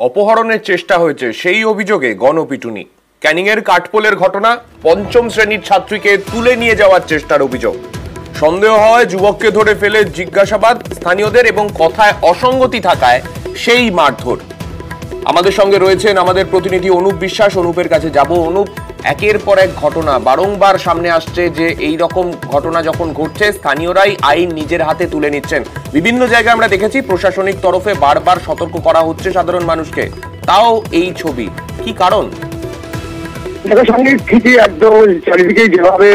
অপহরণের চেষ্টা হয়েছে সেই অভিযোগে গণপিটুনি। ক্যানিংয়ের কাঠপোলের ঘটনা, পঞ্চম শ্রেণীর ছাত্রীকে তুলে নিয়ে যাওয়ার চেষ্টার অভিযোগ। সন্দেহ হয় যুবককে ধরে ফেলে জিজ্ঞাসাবাদ স্থানীয়দের এবং কথায় অসঙ্গতি থাকায় সেই মারধর। আমাদের সঙ্গে রয়েছেন আমাদের প্রতিনিধি অনুপ বিশ্বাস। অনুপের কাছে যাব। অনুপ, একের পর এক ঘটনা বারংবার সামনে আসছে যে এই রকম ঘটনা যখন ঘটছে স্থানীয়রাই আইন নিজের হাতে তুলে নিচ্ছেন। বিভিন্ন জায়গায় আমরা দেখেছি প্রশাসনিক তরফে বারবার সতর্ক করা হচ্ছে সাধারণ মানুষকে, তাও এই ছবি, কি কারণ? ঠিকই একদম চারিদিকে যেভাবে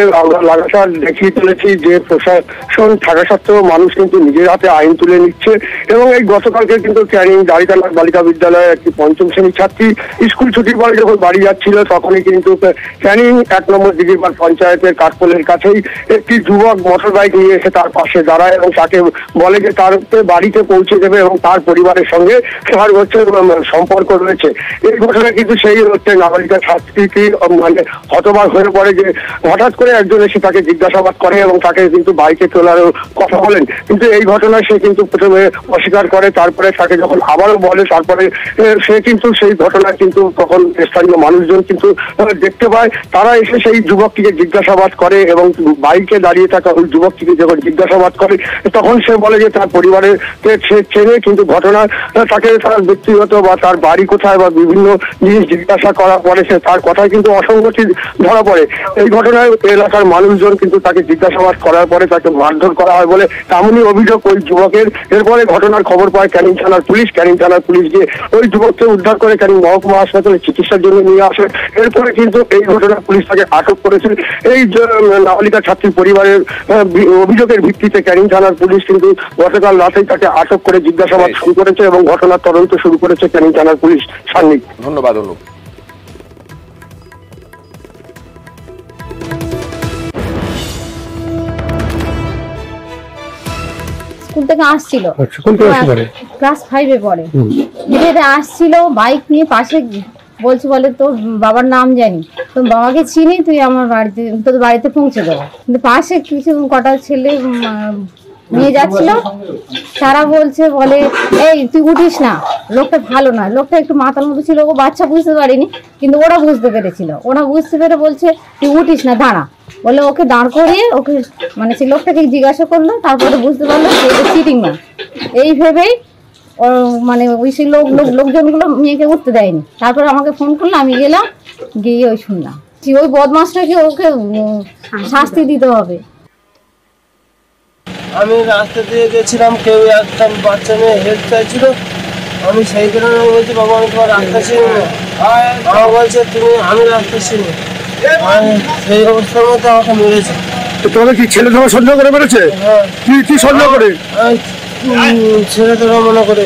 লাগাতার দেখিয়ে চলেছি যে প্রশাসন থাকা সত্ত্বেও মানুষ কিন্তু নিজের হাতে আইন তুলে নিচ্ছে। এবং এই গতকালকে কিন্তু ক্যানিং দাঁড়িতলা বালিকা বিদ্যালয়ের একটি পঞ্চম শ্রেণীর ছাত্রী স্কুল ছুটির পরে যখন বাড়ি যাচ্ছিল তখনই কিন্তু ক্যানিং 1 নম্বর দিঘিপাড় পঞ্চায়েতের কাঠপোলের কাছেই একটি যুবক মোটর বাইক নিয়ে এসে তার পাশে দাঁড়ায় এবং তাকে বলে যে তার বাড়িতে পৌঁছে দেবে এবং তার পরিবারের সঙ্গে তার সম্পর্ক রয়েছে। এই ঘটনা কিন্তু সেই নাবালিকা ছাত্রীটি মানে হতবাক হয়ে পড়ে যে হঠাৎ করে একজন এসে তাকে জিজ্ঞাসাবাদ করে এবং তাকে কিন্তু বাইকে তোলার কথা বলেন, কিন্তু এই ঘটনায় সে কিন্তু প্রথমে অস্বীকার করে। তারপরে তাকে যখন আবারও বলে তারপরে সে কিন্তু সেই ঘটনায় কিন্তু তখন স্থানীয় মানুষজন কিন্তু দেখতে পায়। তারা এসে সেই যুবকটিকে জিজ্ঞাসাবাদ করে এবং বাইকে দাঁড়িয়ে থাকা ওই যুবকটিকে যখন জিজ্ঞাসাবাদ করে তখন সে বলে যে তার পরিবারের সে চেনে, কিন্তু ঘটনা তাকে তার ব্যক্তিগত বা তার বাড়ি কোথায় বা বিভিন্ন জিনিস জিজ্ঞাসা করার পরে সে তার কথায় কিন্তু অসঙ্গতি ধরা পড়ে। এই ঘটনায় এলাকার মানুষজন কিন্তু তাকে জিজ্ঞাসাবাদ করার পরে তাকে মারধর করা হয় বলে এমনই অভিযোগ ওই যুবকের। এরপরে ঘটনার খবর পায় ক্যানিং থানার পুলিশ। ক্যানিং থানার পুলিশ গিয়ে ওই যুবককে উদ্ধার করে ক্যানিং মহকুমা হাসপাতালে চিকিৎসার জন্য নিয়ে আসে। এরপরে কিন্তু এই ঘটনায় পুলিশ তাকে আটক করেছে। এই নাবালিকা ছাত্রীর পরিবারের অভিযোগের ভিত্তিতে ক্যানিং থানার পুলিশ কিন্তু গতকাল রাতেই তাকে আটক করে জিজ্ঞাসাবাদ শুরু করেছে এবং ঘটনার তদন্ত শুরু করেছে ক্যানিং থানার পুলিশ। সান্নিক, ধন্যবাদ অনুপ। স্কুল থেকে আসছিল, ক্লাস 5-এ পড়ে, হেঁটে আসছিল বাইক নিয়ে, পাশে বলছে বলে তোর বাবার নাম জানি, তোর বাবাকে চিনি, তুই আমার বাড়িতে তোর বাড়িতে পৌঁছে দেবো। কিন্তু পাশে কিছু কটা ছেলে নিয়ে যাচ্ছিল, তারা বলছে বলে এই তুই উঠিস না, লোকটা ভালো না, লোকটা একটু মাথার মতো ছিল, ও বাচ্চা বুঝতে পারিনি কিন্তু ওরা বুঝতে পেরেছিল। ওরা বুঝতে পেরে বলছে তুই উঠিস না, দাঁড়া বলে ওকে দাঁড় করিয়ে ওকে মানে সেই লোকটাকে জিজ্ঞাসা করলো। তারপরে বুঝতে পারলো যে চিটিং না। এই ভেবেই মানে ওই সেই লোকজনগুলো মেয়েকে উঠতে দেয়নি। তারপরে আমাকে ফোন করলো, আমি গেলাম, গিয়ে ওই শুনলাম ওই বদমাশটাকে ওকে শাস্তি দিতে হবে। আমি রাস্তা দিয়ে গেছিলাম, কেউ একটা বাচ্চা মেয়ে হেল্প চাইছিল, আমি সেই কারণে বলছি বাবা আমি তোমার রাস্তা চিনি না। বাবা বলছে তুমি আমি রাস্তা চিনি, সেই অবস্থার মধ্যে আমাকে মেরেছে। তোমাদের কি ছেলে ধরা সন্দেহ করে মেরেছে? কি সন্দেহ করে? ছেলে ধরা মনে করে।